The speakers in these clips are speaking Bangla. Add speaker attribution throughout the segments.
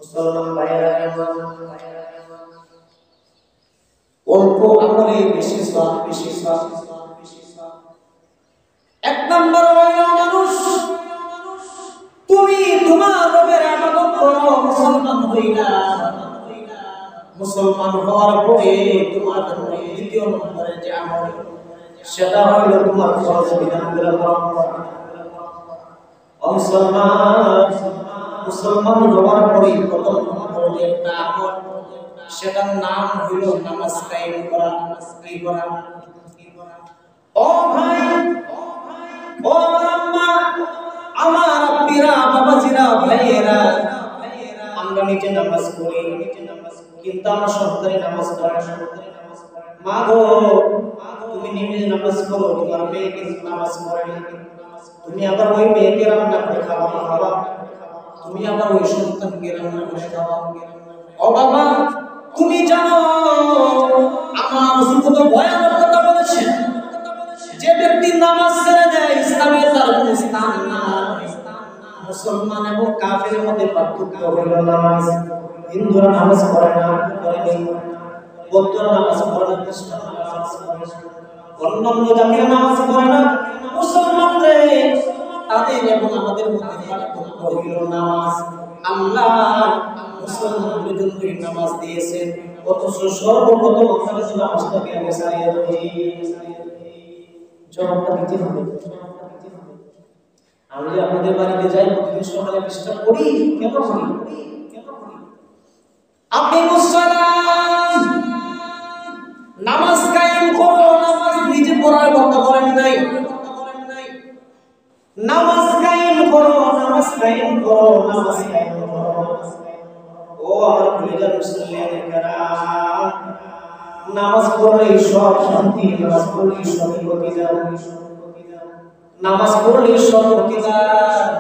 Speaker 1: মুসলমান ভাইয়েরা অল্প আমলে বেশি সওয়াব এক নম্বর হইল মানুষ তুমি তোমার রবের ইবাদত করো মুসলমান হইলা মুসলমান হওয়ার পরে তোমার দ্বিতীয় নম্বরে যে আমল সেটা হইল তোমার ফরজ বিধানগুলো পালন করা মুসলমান হওয়ার পরে প্রথম নম্বরে একটা আমল সেটার নাম হইল নামাজ কায়েম করা ও ভাই ও আম্মা আমার আব্বিরা বাবাজিরা ভাইয়েরা আমরা নিজে নামাজ পড়ি কিন্তু আমার সন্তানের নামাজ পড়ে না মা গো তুমি নিজে নামাজ পড়ো তোমার মেয়ে কিন্তু নামাজ পড়ে না তুমি আবার ওই মেয়েকে রান্না করে খাওয়া তুমি আবার ওই সন্তানকে রান্না করে খাওয়া ও বাবা তুমি জানো আমার রাসূল কত ভয়ানক কথা বলেছেন যে ব্যক্তি নামাজ ছেড়ে দেয় ইসলামে তার কোনো স্থান নাই মুসলমান এবং কাফেরের মধ্যে পার্থক্য হলো নামাজ হিন্দুরা নামাজ পড়ে না বৌদ্ধরা নামাজ পড়ে না খ্রিস্টানরা নামাজ পড়ে না অন্যান্য জাতিরা নামাজ পড়ে না মুসলমানদের তাদের এবং আমাদের মধ্যে পার্থক্য হলো নামাজ আল্লাহ মুসলমানদের জন্য নামাজ দিয়েছেন অথচ সর্বপ্রথম আমাদের নামাজটাকে আগে সারিয়ে জবাবটা দিতে হবে আমি আপনাদের বাড়িতে যাই প্রতিদিন সকালে চেষ্টা করি কেন করি আপনি মুসলমান নামাজ কায়েম করো নামাজ নিজে পড়ার কথা বলেন নাই নামাজ কায়েম করো ও আমার প্রিয় মুসলিম কারাম নামাজ পড়লে সব শান্তি নামাজ পড়লে সব প্রতিদান নামাজ পড়লে সব প্রতিদান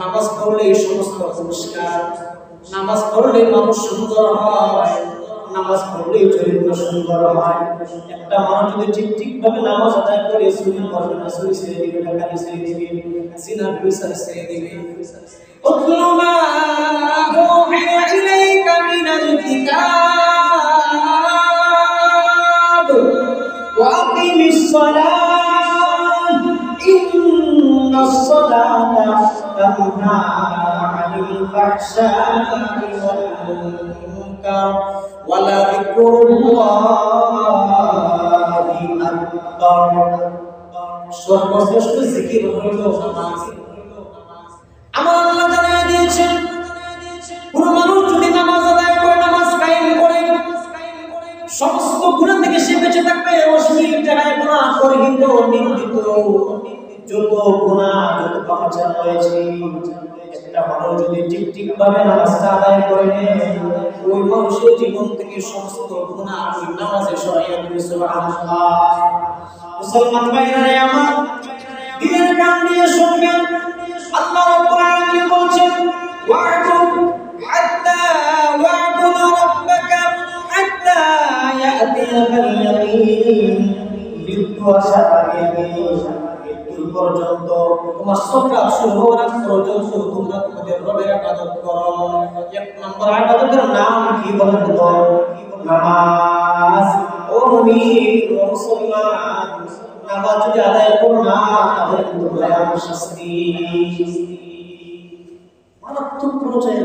Speaker 1: নামাজ পড়লে সমস্ত পুরস্কার নামাজ পড়লে মানুষ সুন্দর হয় নামাজ পড়লে চরিত্র সুন্দর হয় একটা মানুষ যদি ঠিক ভাবে নামাজ আদায় করে চুরি করবে না চুরি ছেড়ে দিবে ডাকাতি ছেড়ে দিবে জিনার বিচার ছেড়ে দিবে উতলু মা উহিয়া ইলাইকা মিনাল কিতাব ওয়া আকিমিস সালাত ইন্নাস সালাতা তানহা আনিল ফাহশাই ওয়াল মুনকার ওয়ালা যিকরুল্লাহি আকবার সর্বশ্রেষ্ঠ জিকির হলো নামাজ আমার আল্লাহ জানিয়ে দিয়েছেন কোন মানুষ যদি নামাজ আদায় করে নামাজ কায়েম করে সমস্ত গুনাহ থেকে সে বেঁচে থাকবে অশ্লীল জায়গায় গুনাহ গর্হিত নিন্দিত যত গুনাহ যত পাপাচার রয়েছে একটা মানুষ যদি ঠিক ভাবে নামাজটা আদায় করে ওই মানুষের জীবন থেকে সমস্ত গুনাহ ওই নামাজে সরাইয়া দিবে সুবহানাল্লাহ মুসলমান ভাইরা আমার দিনের কান দিয়ে শুনবেন আল্লাহ রাব্বুল আলামিন বলেন ওয়া'বুদ রাব্বাকা হাত্তা ইয়াতিয়াকাল ইয়াকিন মৃত্যু আসার আগে পর্যন্ত তোমার সকাল শুরু হওয়ার পর্যন্ত তোমরা তোমাদের রবের ইবাদত করো এক নম্বর ইবাদতের নাম কি বলেন তো নামাজ ও মুমিন ও মুসলমান নামাজ যদি আদায় করো না তাহলে কিন্তু ভয়ানক শাস্তি মারাত্মক পর্যায়ে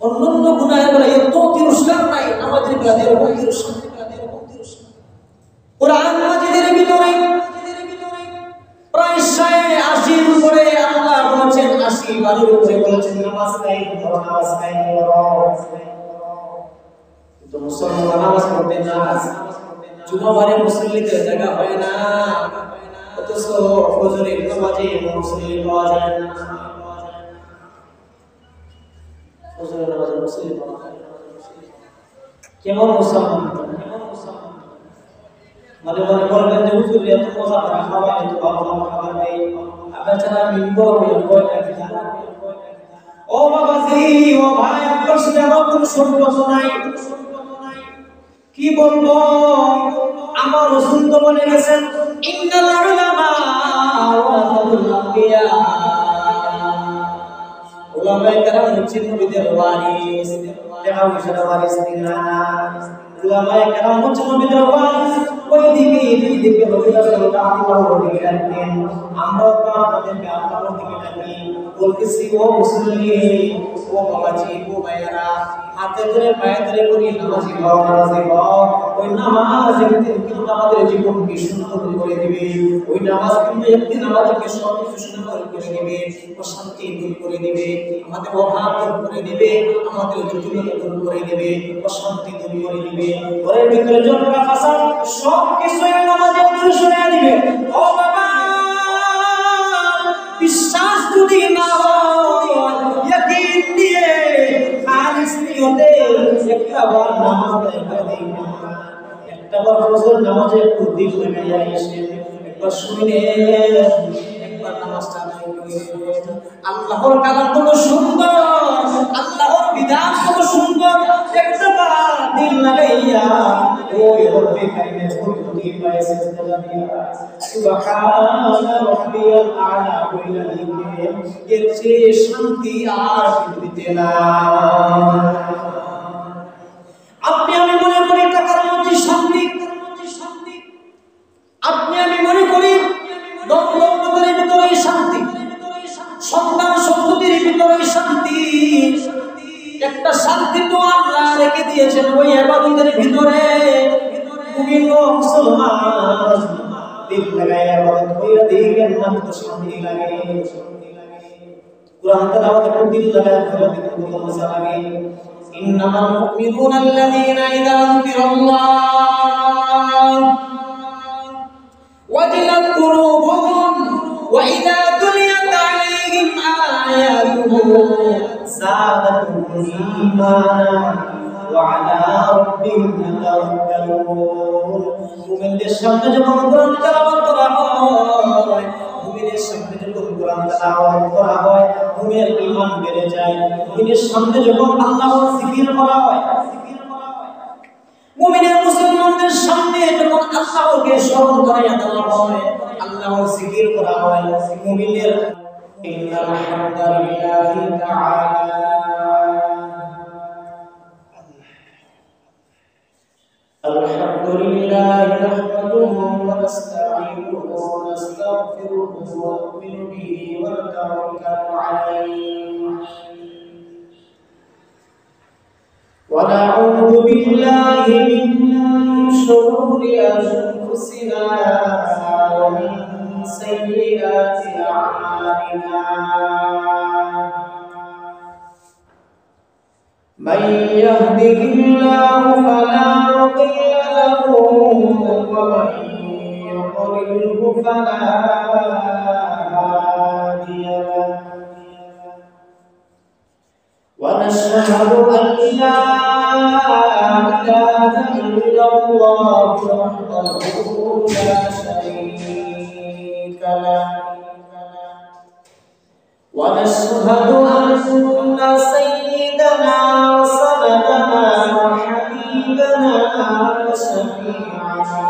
Speaker 1: অন্যান্য গুনাহের বেলা এত তিরস্কার নাই নামাজের বেলা এরকম তিরস্কার কোরআন মাজিদের ভিতরে প্রায় 80 উপরে আল্লাহ বলেছেন 80 বারের উপরে বলেছেন নামাজ কায়েম করো কিন্তু মুসলমান নামাজ পড়তে না জুমাবারে মুসল্লিদের জায়গা হয় না অথচ ফজরের নামাজে মুসল্লি পাওয়া যায় না ফজরের নামাজে মুসল্লি পাওয়া যায় না কেমন মুসলমান মনে বলবেন যে হুজুর এত মজা করে খাওয়া এত ভালো খাবার নেই বেচারা মিনবো ও বাবাজি ও ভাই আপনার সাথে আমার কোনো সম্পর্ক নাই কি বলবো আমার রাসূল তো বলে গেছেন ইন্নাল উলামা ওয়ারাসাতুল আম্বিয়া ও উলামায়ে কেরাম হচ্ছে নবীদের ওয়ারিস, টাকা পয়সার ওয়ারিস না। উলামায়ে কেরাম হচ্ছে নবীদের ওয়ারিস। ওই দিকে এই দিকে নবীরা আল্লাহর দিকে ডাকতেন, আমরাও তো আপনাদেরকে আল্লাহর দিকে ডাকি। বলতেছি ও মুসলিম, ও বাবাজি, ও ভাইয়ারা, হাতে ধরে পায়ে ধরে বলি নামাজি হও, নামাজি হও। ওই নামাজ একদিন কিন্তু আমাদের জীবনকে সুন্দর করে দিবে। ওই নামাজ কিন্তু একদিন আমাদেরকে সব কিছু সুন্দর করে দিবে, অশান্তি দূর করে দিবে, আমাদের অভাব দূর করে দিবে, আমাদের জটিলতা দূর করে দিবে, অশান্তি দূর করে দিবে, ঘরের ভিতরে ঝগড়া ফাসাদ সব কিছুই নামাজে দূর সরিয়ে দিবে। ও বাবা, বিশ্বাস যদি না হয়, ইয়াকিন দিয়ে খালিস নিয়তে একবার নামাজ পড়ে দিন, একবার ফজর নামাজে একটু দিল লাগাইয়া এসে একবার শুনে একবার নামাজটা আদায় করে। আল্লাহর কালাম কত সুন্দর, আল্লাহর বিধান কত সুন্দর, একবার দিল লাগাইয়া ওই রব্বে কারিমের প্রতি পায়ে সিজদা দিয়া সুবহানা রাব্বিয়াল আলা বইলা দিবে, এর চেয়ে শান্তি আর পৃথিবীতে নাই। আপনি আমি মনে করি টাকার মধ্যে শান্তি, আপনি আমি মনে করি দৌলতের ভিতরে শান্তি, সন্তান সন্ততির ভিতরে শান্তি। একটা শান্তি তো আল্লাহ রেখে দিয়েছেন ওই ইবাদতের ভিতরে। মুমিন ও মুসলমান দিল লাগায় ইবাদত কইরা দিবেন, মনে তো শান্তি লাগে। কুরআন তেলাওয়াত করে দিল লাগায় কইরা দিবেন, কত মজা লাগে। ইন্নামাল মুমিনুনা আল্লাযীনা ইযা যুকিরাল্লাহ ওয়াজিলাত কুলুবুহুম ওয়া ইযা তুলিয়াত আলাইহিম আয়াতুহু যাদাতুহুম ঈমানান ওয়া আলা রাব্বিহিম ইয়াতাওয়াক্কালুন। মুমিনদের সামনে যখন কোরআন তেলাওয়াত করা হয়, মুমিনের সামনে যখন কোরআন তেলাওয়াত করা হয়, মুমিনের ঈমান বেড়ে যায়। মুমিনের সামনে যখন আল্লাহর জিকির করা হয়, মুমিনের মুসলমানদের সামনে যখন আল্লাহকে স্মরণ করাইয়া দেওয়া হয়, আল্লাহর জিকির করা হয়, মুমিনের ইন্নাল হামদালিল্লাহি তাআলা আলহামদুলিল্লাহি নাহমাদুহু ওয়া নাস্তাঈনুহু ওয়া নাস্তাগফিরুহু ওয়া নু'মিনু বিহি ওয়া নাতাওয়াক্কালু আলাইহি ওয়া না'উযু বিল্লাহি মিন শুরুরি আনফুসিনা ওয়া মিন সাইয়্যাতি আ'মালিনা। من يهده الله فلا مضل له ومن يضلله فلا هادي له ونشهد أن لا إله إلا الله وحده لا شريك له ونشهد أن سيدنا وسندنا وحبيبنا وشفيعنا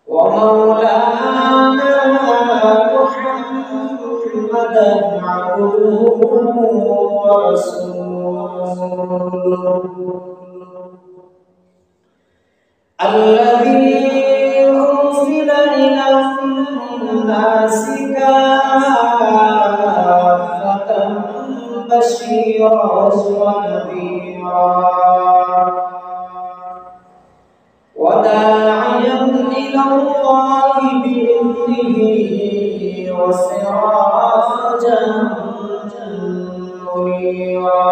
Speaker 1: ومولانا محمدا عبده ورسوله الذي أرسل إلى الناس كافة بشيرا ونذيرا وداعيا إلى الله بإذنه وسراجا منيرا.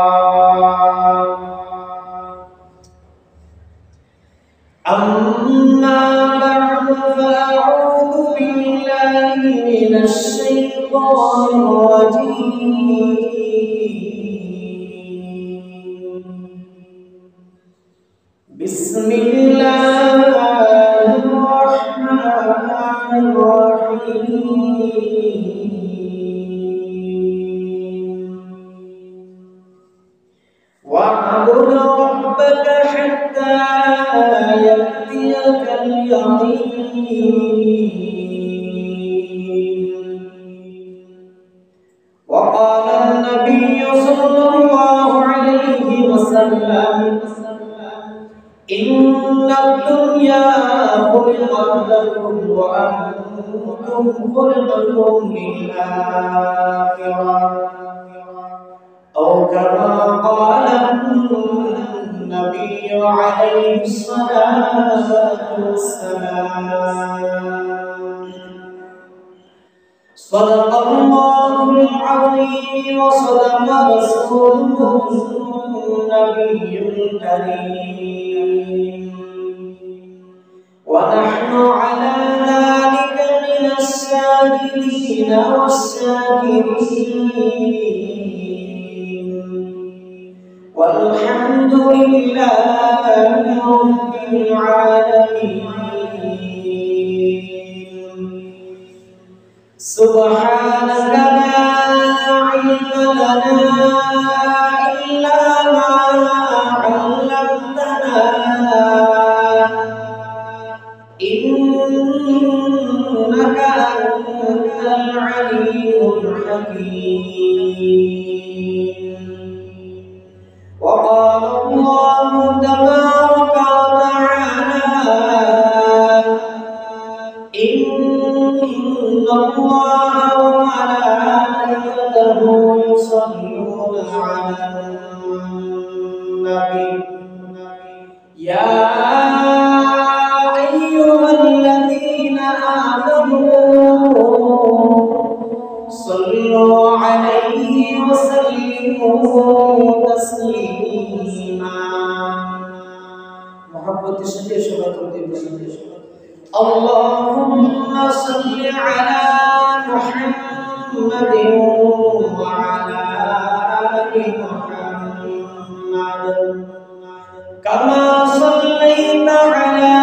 Speaker 1: أما بعد فأعوذ بالله من الشيطان الرجيم. بسم الله الرحمن الرحيم. واعبد ربك حتى يأتيك اليقين. النبي صلى الله عليه وسلم إن الدنيا خلقت لكم وأنتم خلقتم للآخرة أو كما قال النبي عليه الصلاة والسلام صدق الله العظيم وصدق رسوله النبي الكريم ونحن على ذلك من الشاهدين والشاكرين والحمد لله رب العالمين سبحانك لا علم لنا إلا ما علمتنا إنك أنت العليم الحكيم وقال الله تبارك وتعالى إن الله وملائكته يصلون على النبي يا أيها الذين آمنوا صلوا عليه وسلموا تسليما محبة الشيخ اللهم صل على محمد وعلى آل محمد كما صليت على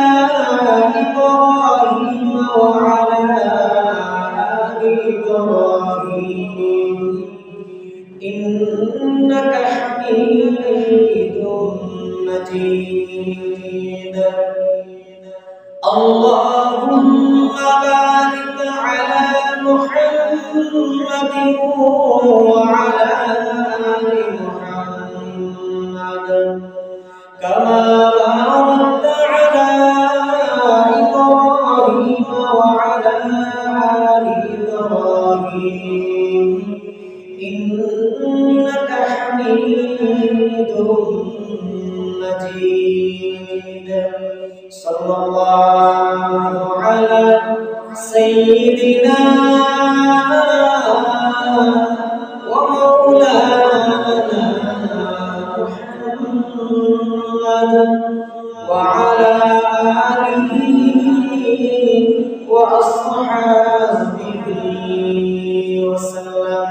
Speaker 1: إبراهيم وعلى آل إبراهيم إنك حميد مجيد اللهم بارك على محمد وعلى آل محمد كما باركت على إبراهيم وعلى آل إبراهيم إنك حميد مجيد صلى الله على سيدنا ومولانا محمد وعلى آله وأصحابه وسلم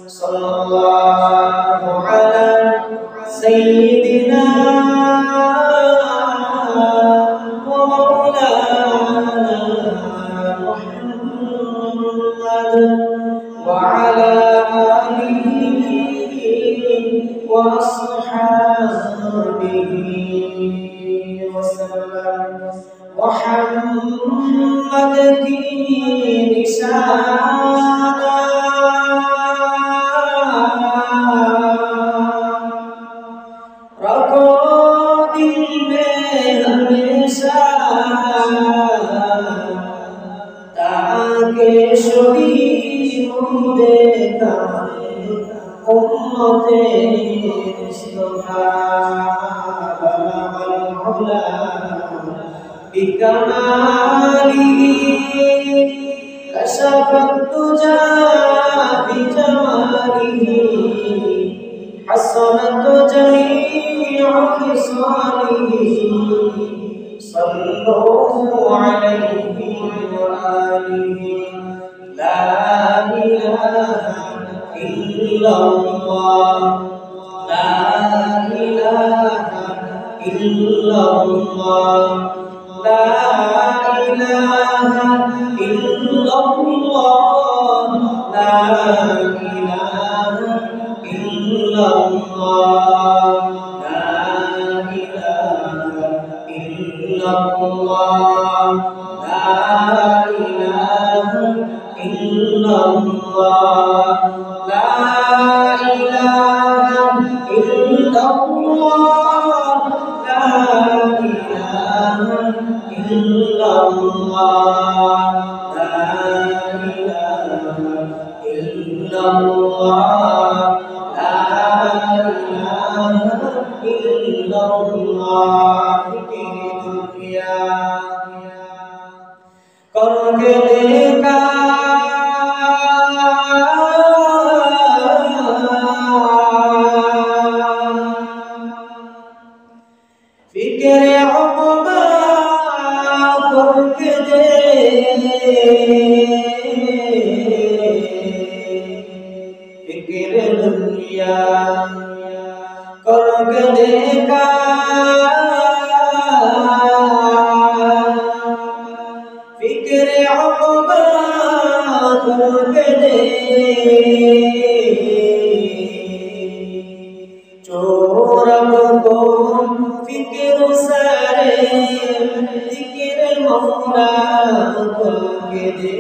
Speaker 1: صلى الله على سيدنا ومولانا محمد وعلى آله وأصحابه وسلم محمد کی نشانہ رکھو دل میں ہمیشہ تاکہ شریف دیکھا امت مصطفیٰ بلغ العلا بكماله كشف الدجى بجماله حسنت جميع خصاله صلوا عليه وآله لا إله إلا الله لا إله إلا الله لا إله إلا الله لا إله إلا الله لا إله إلا الله لا إله إلا الله لا ইল্লাল্লাহ লা ইলাহা ইল্লাল্লাহ কি দুনিয়া করকে দেখা फिक्र उक़बा करके दे फिक्र दुनिया करके देखा फिक्र उक़बा करके दे चोरब को फिक्र सारे जिक्र मौला करके दे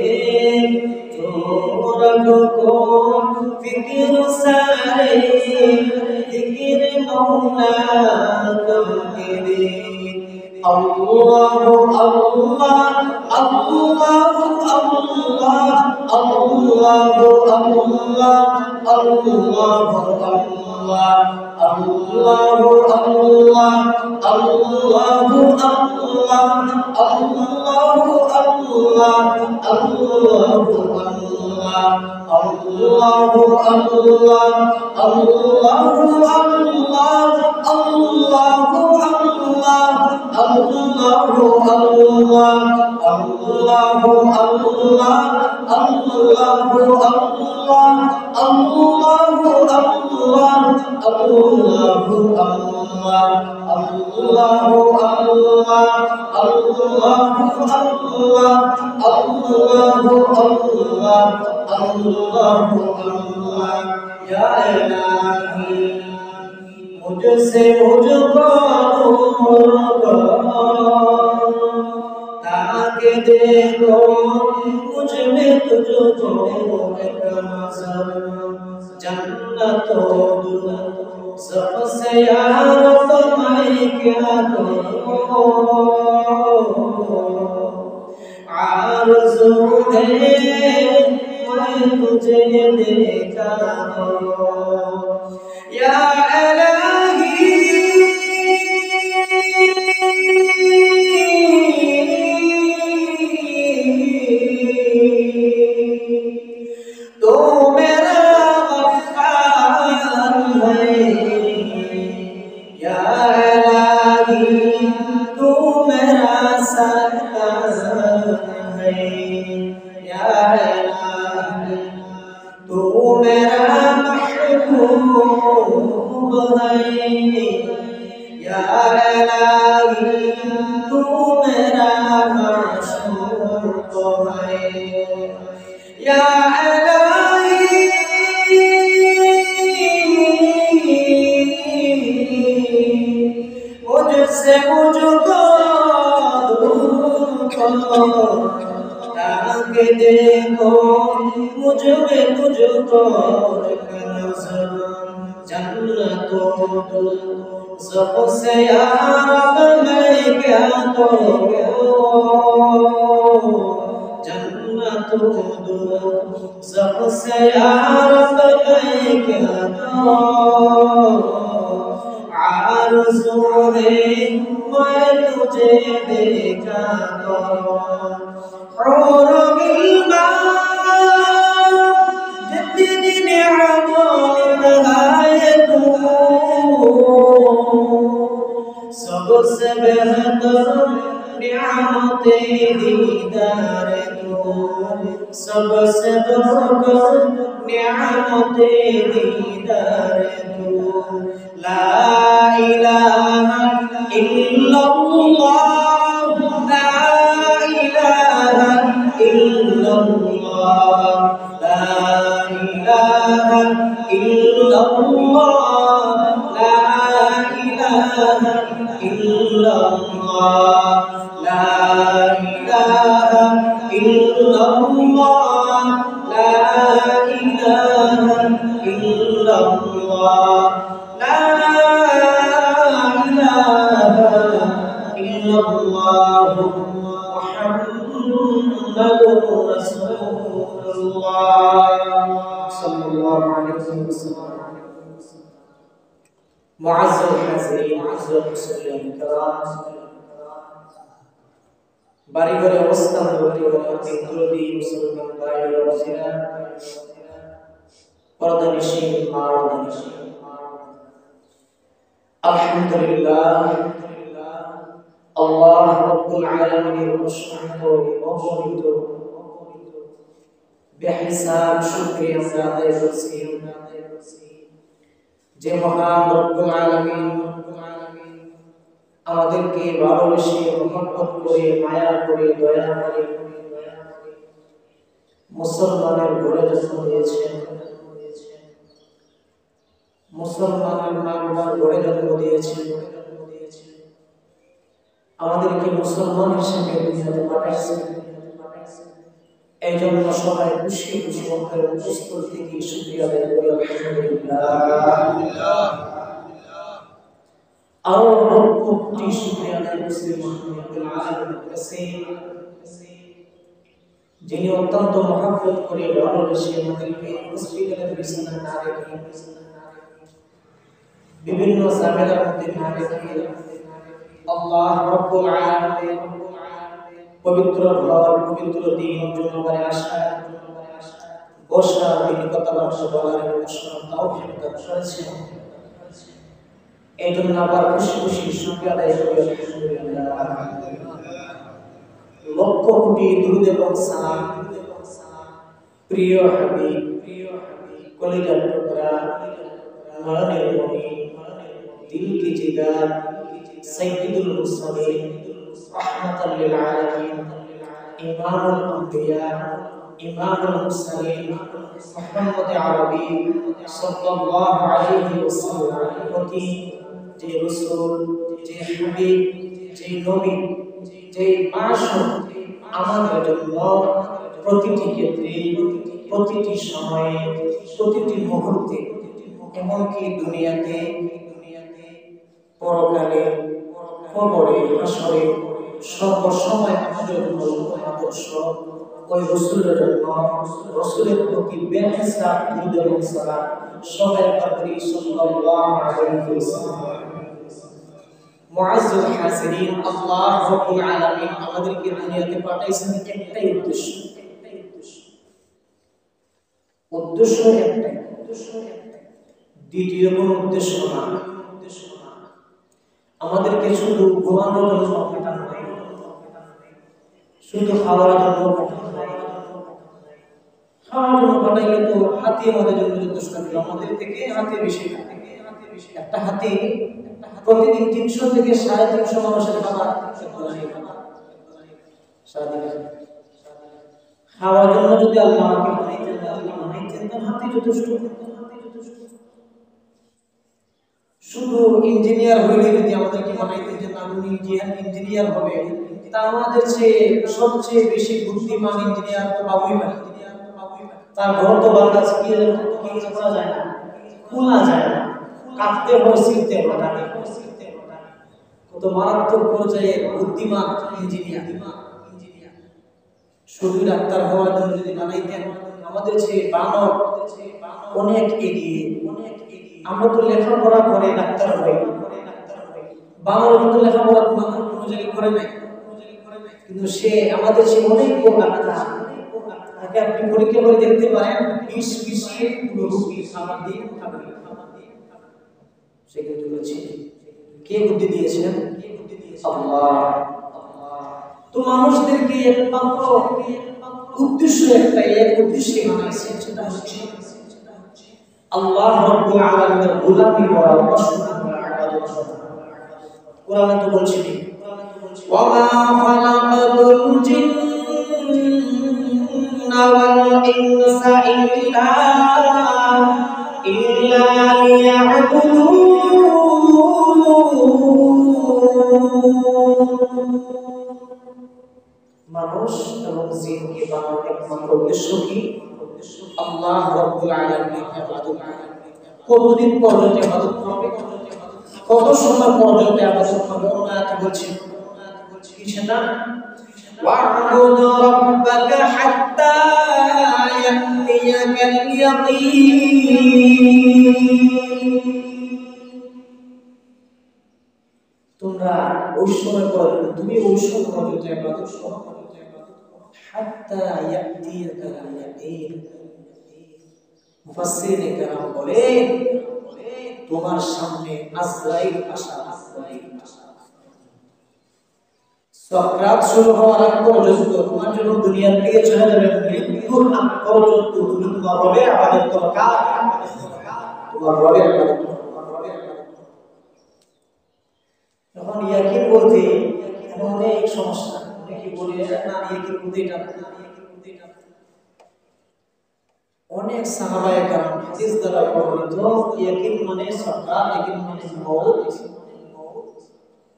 Speaker 1: चोरब को फिक्र सारे जिक्र मौला करके दे अल्लाह अल्लाह अल्लाह अल्लाह अल्लाह अल्लाह अल्लाह अल्लाह या इलाही मुझसे मुझको ताकि देखो मुझ में तुझको एक नज़र जन्नत सबसे यार तो मैं क्या करूं आरज़ू है मैं तुझे देखा करूं या इलाही तो मेरा गफ्फार है या इलाही तू मेरा सत्तार है या इलाही तू मेरा महबूब है या इलाही तू मेरा माशूक है या इलाही मुझसे मुझको दूर करो ताकि देखो मुझ में तुझको एक नज़र जन्नतों सबसे यार मैं क्या करूं जन्नतों सबसे यार मैं क्या करूं आरज़ू है मैं तुझे देखा करूं और गिल्मा जितनी नियामत है तू सबसे बेहतर नियामते दीदार तू सबसे बढ़कर नियामते दीदार तू ला इलाहा इल्लल्लाह ला इलाहा इल्लल्लाह ला इलाहा इल्लल्लाह ला इलाहा इल्लल्लाह ला इलाहा इल्लल्लाह ला इलाहा इल्लल्लाह ला इलाहा इल्लल्लाह मुहम्मदुर रसूलुल्लाह সাল্লাল্লাহু আলাইহি ওয়াসাল্লাম। মুআজ্জাল হাজিরিন, হযরত মুসল্লিয়ান কিরাম, বাড়ি ঘরে অবস্থান করতে দরদি মুসলমান ভাই ও বোনেরা, পর্দানিশীন মা ও বোনেরা, আলহামদুলিল্লাহ, আল্লাহ রাব্বুল আলামিনের অসংখ্য অগণিত বেহিসাব শুকরিয়া আদায় করছি যে মহান রব্বুল আলামিন আমাদেরকে ভালোবেসে মহব্বত করে মায়া করে দয়া করে মুসলমানের ঘরে জন্ম দিয়েছেন, মুসলমানের মা-বাবার ঘরে জন্ম দিয়েছেন, আমাদেরকে মুসলমান হিসেবে দুনিয়াতে পাঠাইছেন। এই জন্য সবাই খুশি খুশি অন্তরে উপস্থিত থেকে শুকরিয়া আদায় করি আলহামদুলিল্লাহ। আরো লক্ষ কোটি শুকরিয়া আদায় করছি মহান রব্বুল আলামিনের কাছে, যিনি অত্যন্ত মহব্বত করে ভালোবেসে আমাদেরকে হসপিটালের বিছানায় না রেখে, বিভিন্ন ঝামেলার মধ্যে না রেখে আল্লাহ রাব্বুল আলামিন পবিত্র ঘর পবিত্র দিন জুমাবারে আসা বসা দিন কথাবার্তা বলার তৌফিক দান করেছেন। এই জন্য আবার খুশি খুশি শুকরিয়া আদায় করি আলহামদুলিল্লাহ। লক্ষ কোটি দুরূদ এবং সালাম প্রিয় হাবিব কলিজার টুকরা নয়নের মণি দিল কি জিগার সাইয়্যিদুল মুরসালিন রাহমাতাল লিল আলামিন ইমামুল আম্বিয়া ইমামুল মুরসালিন মুহাম্মদ আরবি সাল্লাল্লাহু আলাইহি ওয়াসাল্লাম প্রতি যে রাসূল যে হাবিব যে নবী যে মাসুম আমাদের জন্য প্রতিটি ক্ষেত্রে প্রতিটি সময়ে প্রতিটি মুহূর্তে এমনকি দুনিয়াতে পরকালে কবরে হাসরে সর্বসময় আমাদের আদর্শ ওই রাসূলের জন্য রাসূলের প্রতি বেহিসাব দুরূদ এবং সালাম সবাই পাকরি সাল্লাল্লাহু আলাইহি ওয়াসাল্লাম। মুআজ্জাল হাজিরিন, আল্লাহ রাব্বুল আলামিন আমাদেরকে দুনিয়াতে পাঠাইছেন একটাই উদ্দেশ্য, উদ্দেশ্য একটাই, দ্বিতীয় কোনো উদ্দেশ্য না। আমাদেরকে শুধু ঘুমানোর জন্য পাঠানো হয়, শুধু খাওয়ার জন্য পাঠানো হয়। খাওয়ার জন্য পাঠাইলে তো হাতি আমাদের জন্য যথেষ্ট, আমাদের থেকে হাতি বেশি। একটা হাতি প্রতিদিন ৩০০ থেকে ৩৫০ মানুষের খাবার খাওয়ার জন্য যদি আল্লাহ বানাইতেন হাতি যথেষ্ট। শুধু ইঞ্জিনিয়ার হইলে যদি আমাদেরকে বানাইতেন যে না তুমি ইঞ্জিনিয়ার হবে, তা আমাদের চেয়ে সবচেয়ে বেশি বুদ্ধিমান ইঞ্জিনিয়ার তো বাবুই পারে। তার ঘর তো বাংলাদেশ কি করা যায় না, খোলা যায় না, কাটতে হয় ছিঁড়তে হয়, কত মারাত্মক পর্যায়ের বুদ্ধিমান ইঞ্জিনিয়ার। শুধু ডাক্তার হওয়ার জন্য যদি বানাইতেন, আমাদের চেয়ে বানর অনেক এগিয়ে। আমরা তো লেখাপড়া করে ডাক্তার হই, বানর কিন্তু লেখাপড়া কোনো জায়গায় করে নাই, কিন্তু সে আমাদের চেয়ে অনেক বড় ডাক্তার। তাকে আপনি পরীক্ষা করে দেখতে পারেন, ২০ মিশিয়ে পুরো রোগী খাবার দিয়ে খাবেন। সে কিন্তু বলছে কে বুদ্ধি দিয়েছেন? আল্লাহ। তো মানুষদেরকে একমাত্র উদ্দেশ্য একটাই, এক উদ্দেশ্যে বানাইছেন, সেটা হচ্ছে আল্লাহ রাব্বুল আলামিনের গোলামি করা, উপাসনা করা, ইবাদত করা। কোরআনে তো বলছে ওয়া মা খালাকাতুল জিন্না ওয়াল ইনসা ইল্লা লিয়াবুদুন। মানুষ এবং জিনকে বানানোর একমাত্র উদ্দেশ্য কি? আল্লাহ রাব্বুল আলামিনের ইবাদত। কতদিন পর্যন্ত ইবাদত করবে? কত সময় পর্যন্ত ইবাদত করবে? আয়াত বলছে কি সেটা? ওয়া'বুদ রাব্বাকা হাত্তা ইয়াতিয়াকাল ইয়াকিন। তোমরা ওই সময় করো, তুমি ওই সময় করো ইবাদত করো হাত্তা ইয়াতিয়াকাল ইয়াকিন। মুফাসসিরিনে কেরাম বলেন তোমার সামনে আজরাইল আসা, সাকরাত শুরু হওয়ার আগ পর্যন্ত তোমার জন্য দুনিয়া থেকে চলে যাবে, মৃত্যুর আগ পর্যন্ত তুমি তোমার রবের ইবাদত করো। কার? তোমার রবের ইবাদত করো। এখন ইয়াকিন বলতে অনেক সমস্যা, অনেকে বলে না ইয়াকিন বলতে এটা না, অনেক সাহাবায়ে কেরাম হাদিস দ্বারা প্রমাণিত ইয়াকিন মানে সাকরাত, ইয়াকিন মানে মওত,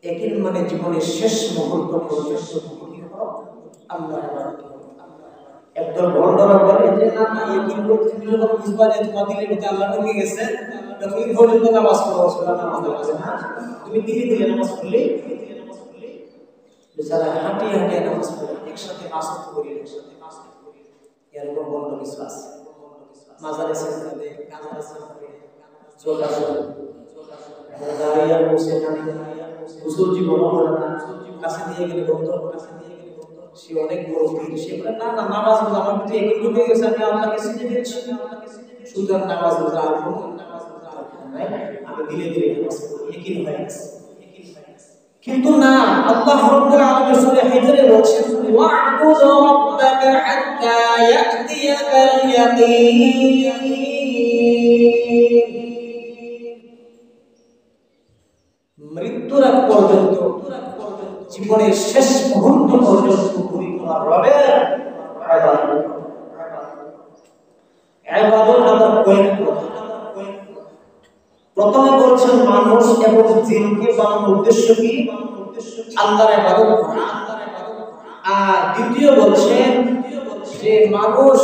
Speaker 1: ইয়াকিন মানে জীবনের শেষ মুহূর্ত পর্যন্ত তুমি আল্লাহর ইবাদত করো। একদল বড়রা বলে যে না না ইয়াকিন বলতে তুমি যখন বুঝবা যে তোমার দিলের মধ্যে আল্লাহ ঢুকে গেছে তুমি পর্যন্ত নামাজ পড়ো, নামাজ পড়ো না, তুমি ধীরে ধীরে নামাজ পড়লে বেচারা হাঁটিয়ে হাঁটিয়ে নামাজ পড়ে একসাথে আসতে করি, এরকম বন্ধ বিশ্বাস মাজারে সেজদা দেয়, গাজারে সেজদা করে চলে আসে, দাঁড়িয়ে বসে খানে হুজুর জীবন করে না, কাছে দিয়ে গেলে বন্ধ, সে অনেক বড় পীর, সে বলে না না নামাজ রোজা আমার ভিতরে একটু ঢুকে গেছে, আমি আল্লাহকে চিনে ফেলছি, সুতরাং নামাজ রোজা আর কোনো আমি ধীরে ধীরে নামাজ পড়ি, ইয়াকিন হয়ে গেছে। কিন্তু না, আল্লাহ রাব্বুল আলামিন সূরা হিজরে বলেছেন ওয়া'বুদ রাব্বাকা হাত্তা ইয়াতিয়াকাল ইয়াকিন। মৃত্যুর আগ পর্যন্ত, জীবনের শেষ মুহূর্ত পর্যন্ত তুমি তোমার রবের ইবাদত করো। ইবাদত আল্লাহ কয়েক প্রকার। প্রথমে বলছেন মানুষ এবং জিনকে বানানোর উদ্দেশ্য কি? আল্লাহর ইবাদত করা। আর দ্বিতীয় বলছেন যে মানুষ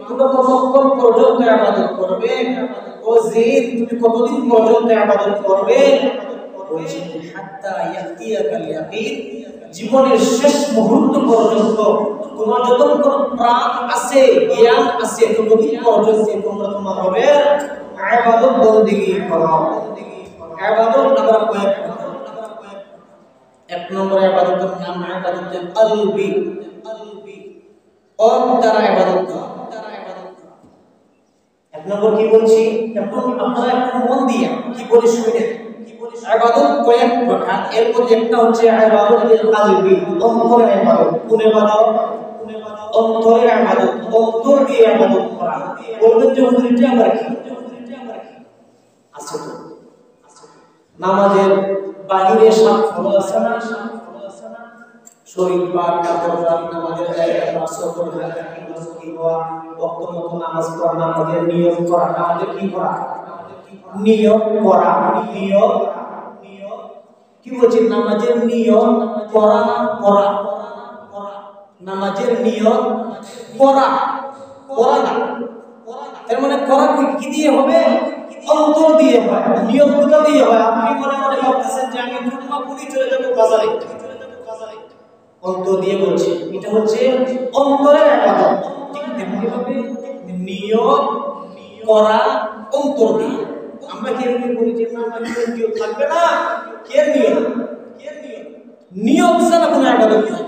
Speaker 1: কতক্ষণ পর্যন্ত ইবাদত করবে, ও জিন তুমি কতদিন পর্যন্ত ইবাদত করবে? বলছেন হাত্তা ইয়াতিয়াকাল ইয়াকিন, জীবনের শেষ মুহূর্ত পর্যন্ত তোমার যতক্ষণ প্রাণ আছে, জ্ঞান আছে, ততদিন পর্যন্ত তোমরা তোমার রবের ইবাদত বন্দেগী করো। ইবাদত আমরা কয়েক প্রকার। এক নম্বর ইবাদতের নাম ইবাদতে কলবি, অন্তরে ইবাদত করা। এক নম্বর কি বলছি, এখন আপনারা একটু মন দিয়ে কি বলি শুনেন। ইবাদত কয়েক প্রকার, এর মধ্যে একটা হচ্ছে ইবাদতে কলবি, অন্তরের ইবাদত। কোন ইবাদত? অন্তরের ইবাদত, অন্তর দিয়ে ইবাদত করা। বলবেন যে হুজুর এটা আবার কি? আছে তো, নামাজের বাহিরে সাত ফরজ আছে না, শরীর পাক, কাপড় পাক, নামাজের জায়গা পাক, সকল জায়গা কি হওয়া, ওয়াক্ত মতো নামাজ পড়া, নামাজের নিয়ম করা, নামাজের কি করা? নিয়ম করা। নিয়ম কি বলছি? নামাজের নিয়ম করা না করা? নামাজের নিয়ম করা, করা না। তার মানে করা কি দিয়ে হবে? অন্তর দিয়ে হয়। নিয়ম কোথা দিয়ে হয়? আপনি মনে মনে ভাবতেছেন যে আমি জুম্মা পড়ি চলে যাব বাজারে, অন্তর দিয়ে বলছি, এটা হচ্ছে অন্তরের ইবাদত। ঠিক তেমনি ভাবে নিয়ম করা অন্তর দিয়ে। আমরা কি এমনি বলি যে না আমার নিয়ম থাকবে না? কে নিয়ম? নিয়ম ছাড়া কোনো ইবাদত নেই।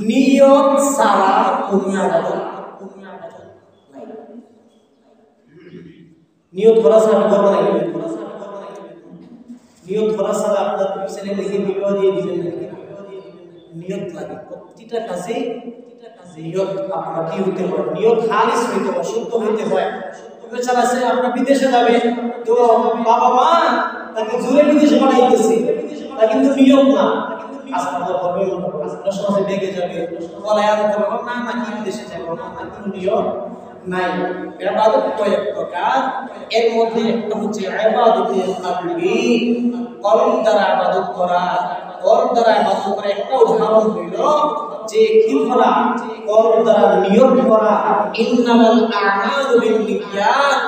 Speaker 1: নিয়ম ছাড়া কোনো ইবাদত নাই। নিয়ত করা ছাড়া করবো না, নিয়ত করা ছাড়া আপনার ছেলে মেয়েকে বিবাহ দিয়ে দিবেন না, নিয়ত লাগে প্রতিটা কাজে। নিয়ত আপনার কি হইতে হয়? নিয়ত খালিস হইতে হয়, শুদ্ধ হইতে হয়। বেচারা আছে আপনার বিদেশে যাবে, তো বাবা মা তাকে জোরে বিদেশে পাঠাইতেছে, তা কিন্তু নিয়ত না। আপনার করবে আপনার সমাজে বেগে যাবে, বলে আর করবো না, না কি বিদেশে যাবো না, না কোনো নিয়ত নাই। ইবাদত কয়েক প্রকার, এর মধ্যে একটা হচ্ছে ইবাদতে কলবি, কলব দ্বারা ইবাদত করা। কলব দ্বারা ইবাদত করা একটা উদাহরণ হইল যে কি করা? কলব দ্বারা নিয়ত করা। ইন্নামাল আ'মালু বিন্নিয়াত,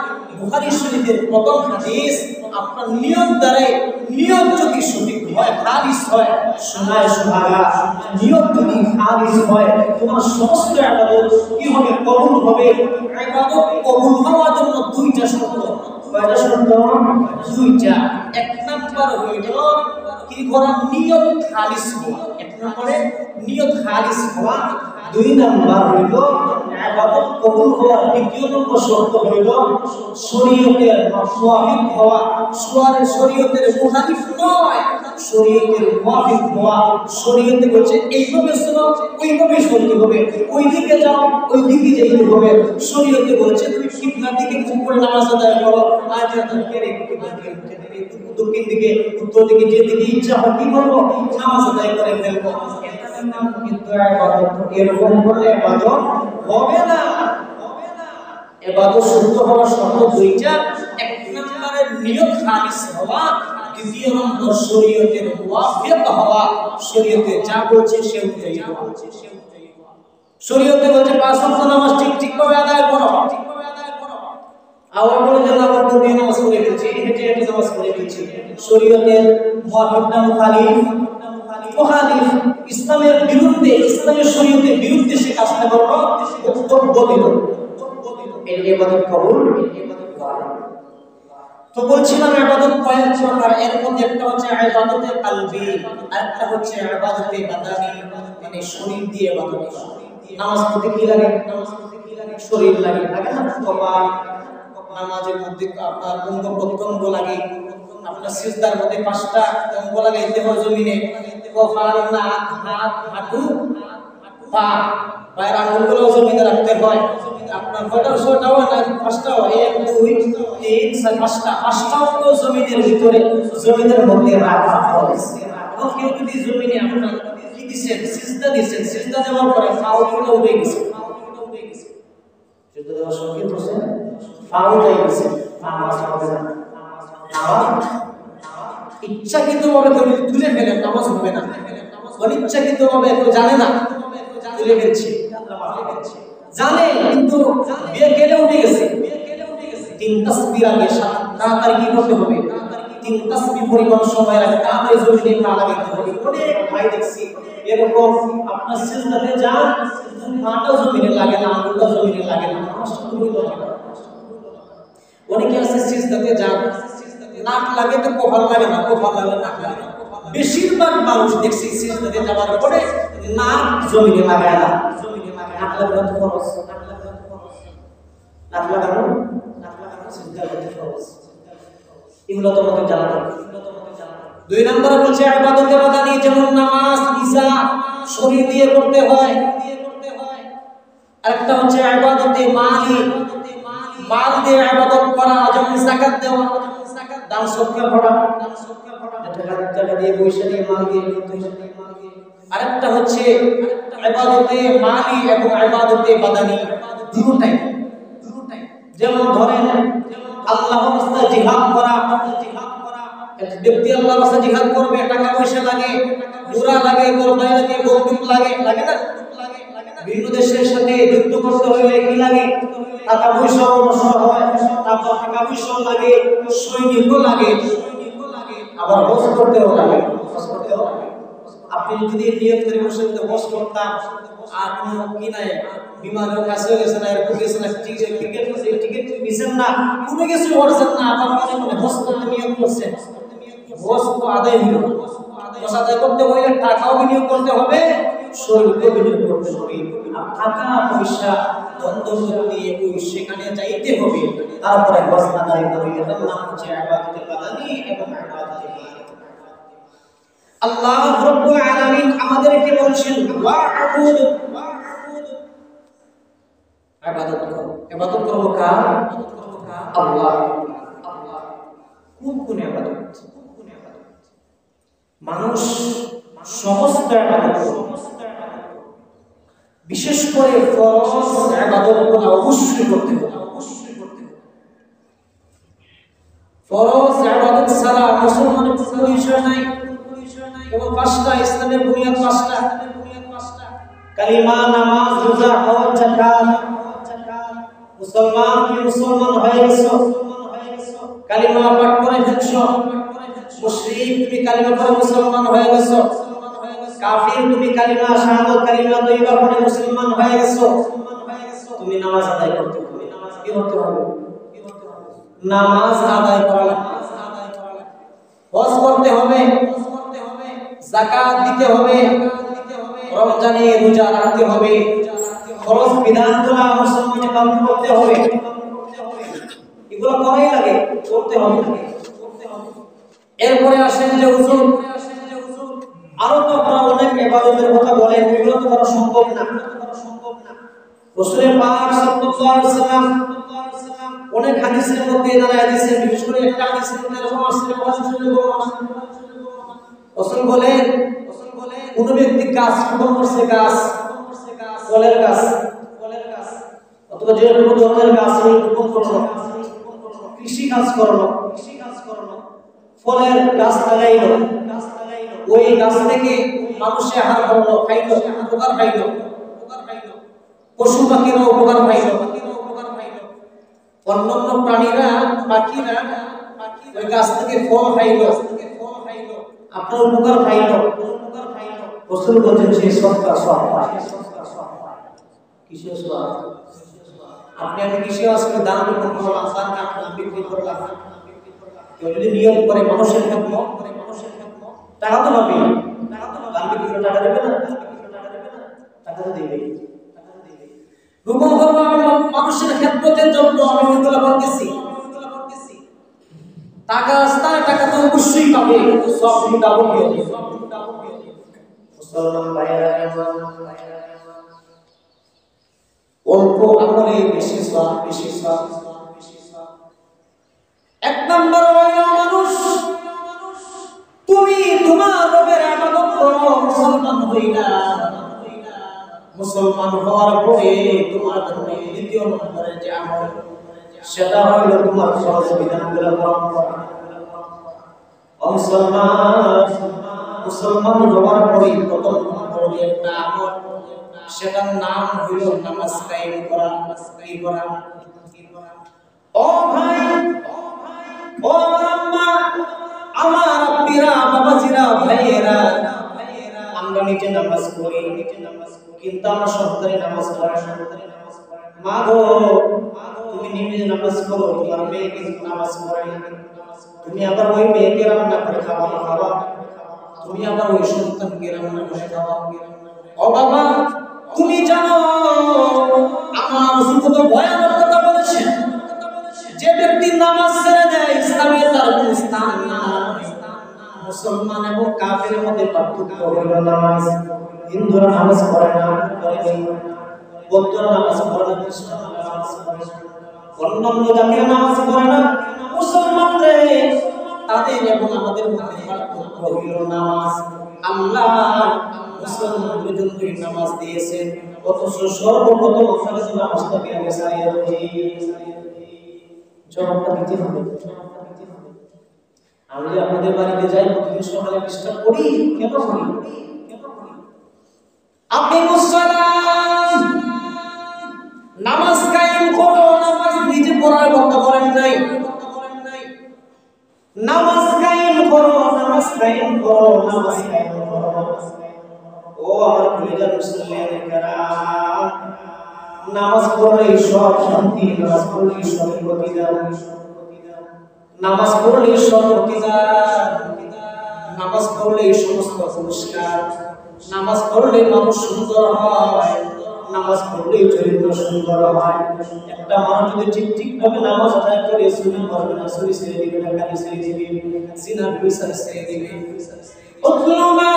Speaker 1: বুখারী শরীফের প্রথম হাদিস আপনার নিয়ত দ্বারাই নিয়ত যদি সঠিক হয় খালিস হয় শোনায় সোহাগা নিয়ত যদি খালিস হয় তোমার সমস্ত ইবাদত কি হবে কবুল হবে ইবাদত কবুল হওয়ার জন্য দুইটা শর্ত কয়টা শর্ত দুইটা এক নাম্বার হইল কি করা নিয়ত খালিস হওয়া এক নম্বরে নিয়ত খালিস হওয়া দুই নাম্বার হইল ইবাদত কবুল হওয়ার দ্বিতীয় নম্বর শর্ত হইল শরীয়তের মুওয়াফিক হওয়া শরীয়তের মুখালিফ নয় শরীয়তের মুওয়াফিক হওয়া শরীয়তে বলছে এইভাবে শোনো ওইভাবে শুনতে হবে ওইদিকে যাও ওইদিকে যেতে হবে শরীয়তে বলছে তুমি কিবলার দিকে মুখ করে নামাজ আদায় করো আর দক্ষিণ দিকে উত্তর দিকে যেদিকে ইচ্ছা হয় কি করবো নামাজ আদায় করে ফেলবো কিন্তু এরকম করলে ইবাদত হবে না ইবাদত শুদ্ধ হওয়ার শর্ত দুইটা এক নম্বরে নিয়ত খালিস হওয়া দ্বিতীয় নম্বর শরীয়তের মুওয়াফিক হওয়া শরীয়তে যা বলছে সে অনুযায়ী হওয়া শরীয়তে বলছে পাঁচ ওয়াক্ত নামাজ ঠিকভাবে আদায় করো আবার বলে যে আমরা দুই নামাজ পড়ে ফেলছি হেঁটে নামাজ পড়ে ফেলছি শরীয়তের মুওয়াফিক না মুখালিফ ইসলামের বিরুদ্ধে ইসলামের শরীয়তের বিরুদ্ধে সে কাজটা করলো বক্তব্য দিল এর ইবাদত কবুল তো বলছিলাম ইবাদত কয়েক প্রকার এর মধ্যে একটা হচ্ছে ইবাদতে কলবি আর একটা হচ্ছে ইবাদতে বাদানি মানে শরীর দিয়ে ইবাদত নামাজ পড়তে কি লাগে শরীর লাগে লাগে না কপাল নামাজের মধ্যে আপনার অঙ্গ প্রত্যঙ্গ লাগে আপনার সিজদার মধ্যে পাঁচটা অঙ্গ লাগাইতে হয় জমিনে কপাল নাক হাত হাঁটু পা পায়ের আঙ্গুলগুলো জমিনে রাখতে হয় আপনার ছটাও না পাঁচটাও 1 2 3 4 পাঁচটা অঙ্গ জমিনের ভিতরে জমিনের মধ্যে রাখা হয় এখন কেউ যদি জমিনে আপনার কি দিচ্ছেন সিজদা দেওয়ার পরে পাগুলো উঠে গেছে সিজদা দেওয়ার সঙ্গে বসে পা উঠে গেছে নামাজ হবে না ইচ্ছাকৃতভাবে তুলে ফেলেন নামাজ হবে না অনিচ্ছাকৃতভাবে কেউ জানে না তুলে ফেলছে জানে কিন্তু বিয়ে কেটে উঠে গেছে 3 তাসবিহ আগে তাড়াতাড়ি কি করতে হবে 3 তাসবিহ পরিমাণ সময় লাগে তাড়াতাড়ি জমিনে পা লাগাতে হবে অনেক ভাই দেখছি এরকম আপনার সিজদাতে যান পাটা জমিনে লাগে না আঙ্গুলটা জমিনে লাগে না অনেকে আছে সিজদাতে যান নাক লাগে তো কপাল লাগে না কপাল লাগে নাক লাগে না বেশিরভাগ মানুষ দেখছি সিজদাতে যাওয়ার পরে নাক জমিনে লাগায় না নাক লাগানো তো ফরজ নাক লাগানো সিজদা করতে ফরজ এগুলো তো আমাদের জানা দরকার দুই নম্বরে বলছে ইবাদতে বাদানি যেমন নামাজ ইসা শরীর দিয়ে করতে হয় আরেকটা হচ্ছে ইবাদতে মালি মাল দিয়ে ইবাদত করা যেমন যাকাত দেওয়া দান সদকা করা টাকা দিয়ে পয়সা দিয়ে মাল দিয়ে আরেকটা হচ্ছে ইবাদতে মালি এবং ইবাদতে বাদানি দুটোটাই যেমন ধরেন আল্লাহর রাস্তায় জিহাদ করা ব্যক্তি আল্লাহর রাস্তায় জিহাদ করবে টাকা পয়সা লাগে ঘোড়া লাগে তরবারি লাগে বন্দুক লাগে লাগে না বিভিন্ন দেশের সাথে যুদ্ধ করতে হলে কি লাগে টাকা পয়সা নষ্ট হয় তারপর টাকা পয়সা লাগে সৈনিকও লাগে আবার হজ করতেও লাগে আপনি যদি নিয়ত করে বসে হজ করতাম আর কোনো কি নাই বিমানের কাছে গেছে না এরকম গেছে না টিকিট নিছেন না কোনো কিছু করছেন না আবার মনে মনে হজ করতে নিয়ত করছেন হজ তো আদায় হইল হজ আদায় করতে হইলে টাকাও বিনিয়োগ করতে হবে শরীরকে বিনিয়োগ করতে হবে টাকা পয়সা দ্বন্দ্ব দিয়ে ওই সেখানে যাইতে হবে তারপরে হজ আদায় করবে এটার নাম হচ্ছে ইবাদতে বাদানি এবং ইবাদতে মালি আল্লাহ রাব্বুল আলামিন আমাদেরকে বলছেন ওয়া'বুদ ইবাদত করব কার আল্লাহ কোন ইবাদত মানুষ সমস্ত ইবাদত বিশেষ করে ফরজ ইবাদতগুলো অবশ্যই করতে হবে ফরজ ইবাদত ছাড়া মুসলমানের কোনো বিষয় নাই কেবল পাঁচটা ইসলামের বুনিয়াদ পাঁচটা কালিমা নামাজ রোজা হজ যাকাত মুসলমান কি মুসলমান হয়ে গেছো কালিমা পাঠ করে ফেলছো, মুশরিক তুমি কালিমা পড়ে মুসলমান হয়ে গেছো, কাফির তুমি কালিমা শাহাদাত কালিমা তয়্যিবা পড়ে মুসলমান হয়ে গেছো, তুমি নামাজ আদায় করতে হবে। কি করতে হবে? নামাজ আদায় করা লাগবে, হজ করতে হবে, যাকাত দিতে হবে, রমজানে রোজা রাখতে হবে, ফরজ বিধানগুলো মুসলমানের পালন করতে হবে। এগুলো করাই লাগে, করতে হবে। এরপরে আসেন যে হুজুর আরো তো আপনারা অনেক ইবাদতের কথা বলেন, এগুলো তো করা সম্ভব না। রাসূল পাক সাল্লাল্লাহু আলাইহি ওয়াসাল্লাম অনেক হাদিসের মধ্যে দাঁড়ায় দিয়েছেন, বিশেষ করে একটা হাদিসের মধ্যে রাসূল বলেন কোন ব্যক্তি গাছ রোপণ করছে, গাছ ফলের গাছ অথবা যে কোনো ধরনের গাছ রোপণ করলো, কৃষি কাজ করলো, ফলের গাছ লাগাইলো, ওই গাছ থেকে মানুষে আহার করলো, খাইলো, উপকার পাইলো, পশু পাখিরা উপকার পাইলো, অন্যান্য প্রাণীরা পাখিরা ওই গাছ থেকে ফল খাইলো, আপনার উপকার পাইলো। রাসূল বলেন সেই সদকা সওয়াব। কিসের সওয়াব? আপনি আমি কিসে আসলে দান করলাম, দান বিক্রি করলাম, কেউ যদি নিয়ম করে মানুষের খেদমত করে, টাকা তো পাবে, দান বিক্রি করে টাকা দেবে না, টাকা তো দেবে। রূপম করবো আমি মানুষের খেদমতের জন্য, আমি ওইগুলো করতেছি, টাকা আসতায় টাকা তো অবশ্যই পাবে, সব লুটাবো কি মুসলমান ভাইরা, অল্প আমলে বেশি সওয়াব, বেশি সওয়াব। এক নম্বর হইল মানুষ তুমি তোমার রবের ইবাদত করো, মুসলমান হইলা, মুসলমান হওয়ার পরে তোমার জন্য দ্বিতীয় নম্বরে যে আমল সেটা হইল তোমার ফরজ বিধানগুলো পালন করা। মুসলমান হওয়ার পরে প্রথম নম্বরে একটা আমল, সেটার নাম হইল নামাজ কায়েম করা। ও ভাই, ও আম্মা, আমার আব্বিরা, বাবাজিরা, ভাইয়েরা, আমরা নিজে নামাজ পড়ি, কিন্তু আমরা সরকারি নামাজ পড়ি না। মা গো, তুমি নিজে নামাজ পড়ো, তোমার মেয়েকে নামাজ পড়াই, তুমি আবার ওই মেয়েকে রান্না করে খাওয়া, তুমি আবার ওই সন্তানকে রান্না করে খাওয়া। ও বাবা, তুমি জানো আমার রাসূল কত ভয়ানক কথা বলেছেন, যে ব্যক্তি নামাজ ছেড়ে দেয় ইসলামে তার কোনো স্থান নাই। মুসলমান এবং কাফেরের মধ্যে পার্থক্য হলো নামাজ। হিন্দুরা নামাজ পড়ে না, বৌদ্ধরা নামাজ পড়ে না, খ্রিস্টানরা নামাজ পড়ে না, অন্যান্য জাতিরা নামাজ পড়ে না। মুসলমানদের তাদের এবং আমাদের মধ্যে পার্থক্য হলো নামাজ। আল্লাহ মুসলমানদের জন্য নামাজ দিয়েছেন, অথচ সর্বপ্রথম আমাদের নামাজটাকে আগে ছাড়িয়ে দিয়েছি। জবাবটা দিতে হবে। আমি যে আপনাদের বাড়িতে যাই, প্রতিদিন সকালে চেষ্টা করি, কেন করি? আপনি মুসলমান, নামাজ কায়েম করো, নামাজ নিজে পড়ার কথা বলেন নাই, নামাজ কায়েম করো, নামাজ কায়েম করো, নামাজ কায়েম করো। ও আমার কলিজার মুসলমান কারাম, নামাজ পড়লে সব শান্তি, নামাজ পড়লে সব প্রতিদান, নামাজ পড়লে সব প্রতিদান, নামাজ পড়লে সমস্ত পুরস্কার, নামাজ পড়লে মানুষ সুন্দর হয়, নামাজ পড়লে চরিত্র সুন্দর হয়। একটা মানুষ যদি ঠিক ভাবে নামাজ আদায় করে, সুন্নাহ পড়বে না, চুরি ছেড়ে দিবে না, গালি ছেড়ে দিবে, জিনা বিচার ছেড়ে দিবে। উতলু মা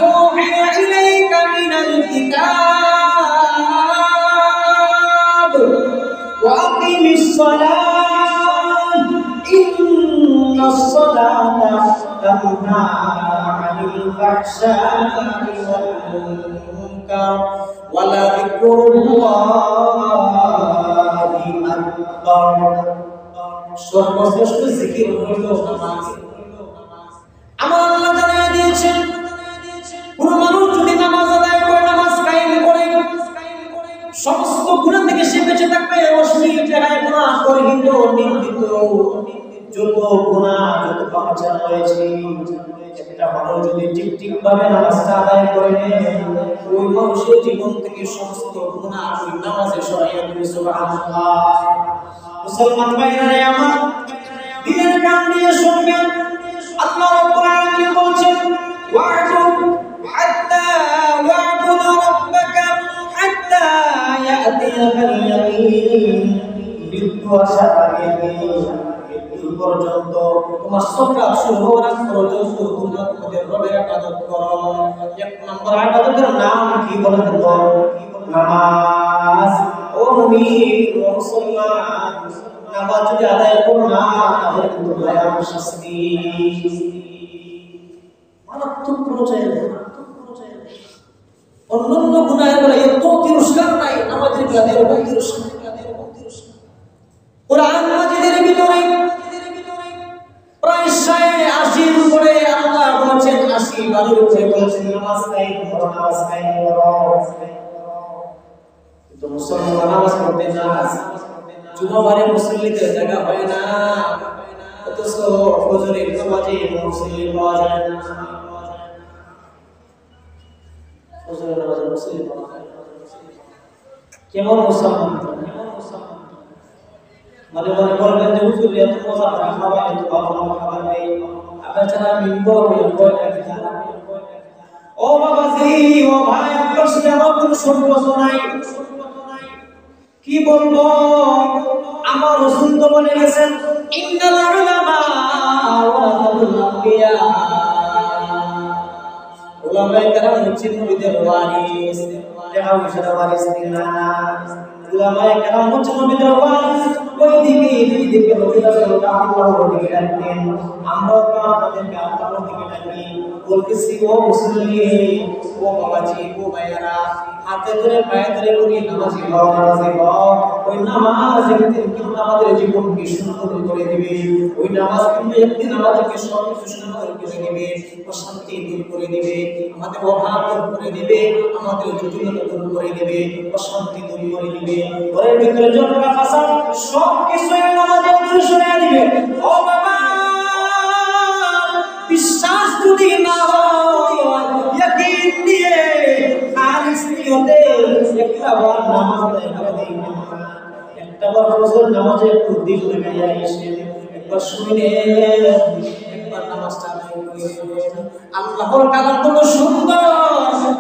Speaker 1: উহিয়া ইলাইকা মিনাল কিতাব ওয়া আকিমিস সালাত ইন্নাস সালাতা তানহা আনিল ফাহশাই ওয়াল মুনকার ওয়া লাযিকরুল্লাহি আকবার। সর্বশ্রেষ্ঠ জিকির হইল নামাজ। আমার আল্লাহ জানিয়ে দিয়েছেন, কোন মানুষ যদি নামাজ আদায় করে, নামাজ কায়েম করে, সমস্ত গুনাহ থেকে সে বেঁচে থাকবে। অশ্লীল জায়গায় গুনাহ, গর্হিত, নিন্দিত যত গুনাহ যত পাপাচার রয়েছে একটা মানুষ যদি ঠিক ভাবে নামাজটা আদায় করে ওই মানুষের জীবন থেকে সমস্ত গুনাহ ওই নামাজে সরাইয়া দিবে সুবহানাল্লাহ। মুসলমান ভাইরা আমার দিনের কান দিয়ে শুনবেন আল্লাহ রাব্বুল আলামিন বলছেন ওয়া'বুদ হাত্তা ওয়া'বুদ রাব্বাকা হাত্তা ইয়াতিয়াকাল ইয়াকিন। মৃত্যু আসার আগে মৃত্যু পর্যন্ত তোমার সকাল শুরু হওয়ার আগ পর্যন্ত তোমরা তোমাদের রবের ইবাদত করো। এক নম্বর ইবাদতের নাম কি বলেন তো? নামাজ। ও মুমিন ও মুসলমান, নামাজ যদি আদায় করো না তাহলে কিন্তু ভয়াবহ শাস্তি, মারাত্মক পর্যায়ে। অন্যান্য গুনাহের বেলা এত তিরস্কার নাই, নামাজের বেলা এরকম তিরস্কার। কোরআন মাজিদের ভিতরে প্রায় ৮০ উপরে আল্লাহ বলেছেন, ৮০ বারের উপরে বলেছেন নামাজ কায়েম করো, নামাজ কায়েম করো। কিন্তু মুসলমান নামাজ পড়তে না, জুমাবারে মুসল্লিদের জায়গা হয় না, অথচ ফজরের নামাজে মুসল্লি পাওয়া যায় না। ফজরের নামাজে মুসল্লি পাওয়া যায় না। কেমন মুসলমান? মনে মনে বলবেন যে হুজুর এত মজা করে খাবার, এত ভালো ভালো খাবার নেই, আপনার ছাড়া মিম্বর ও বাবাজি, ও ভাই, আপনার সাথে আমার কোনো সম্পর্ক নাই। কি বলবো, আমার রাসূল তো বলে গেছেন ইন্নাল উলামা ওয়ারাসাতুল আম্বিয়া। উলামায়ে কেরাম হচ্ছেন নবীদের ওয়ারিস। টাকা পয়সার ওয়ারিস না, উলামায়ে কেরাম হচ্ছেন নবীদের ওয়ারিস। ওই দিকে নবীদের আল্লাহর দিকে ডাকেন, আমরাও তো আপনাদেরকে আল্লাহর দিকে ডাকি। বলতেছি ও মুসলিম, ও বাবাজি, ও ভাইয়ারা, হাতে ধরে পায়ে ধরে বলি নামাজি হও, নামাজি হও। ওই নামাজ একদিন কিন্তু আমাদের জীবনকে সুন্দর করে দিবে। ওই নামাজ কিন্তু একদিন আমাদেরকে সবকিছু সুন্দর করে দিবে, অশান্তি দূর করে দিবে, আমাদের অভাব দূর করে দিবে, আমাদের জটিলতা দূর করে দিবে, অশান্তি দূর করে দিবে, ঘরের ভিতরে ঝগড়া ফাসাদ সবকিছু নামাজে দূর সরিয়ে দিবে। ও বাবা, বিশ্বাস যদি না হয়, ইয়াকিন দিয়ে খালিস নিয়তে একটাবার নামাজ আদায় করে দিন। একটাবার ফজর নামাজে একটু দিল লাগাইয়া এসে একবার শুনে একবার নামাজটা আদায় করে। আল্লাহর কালাম কত সুন্দর,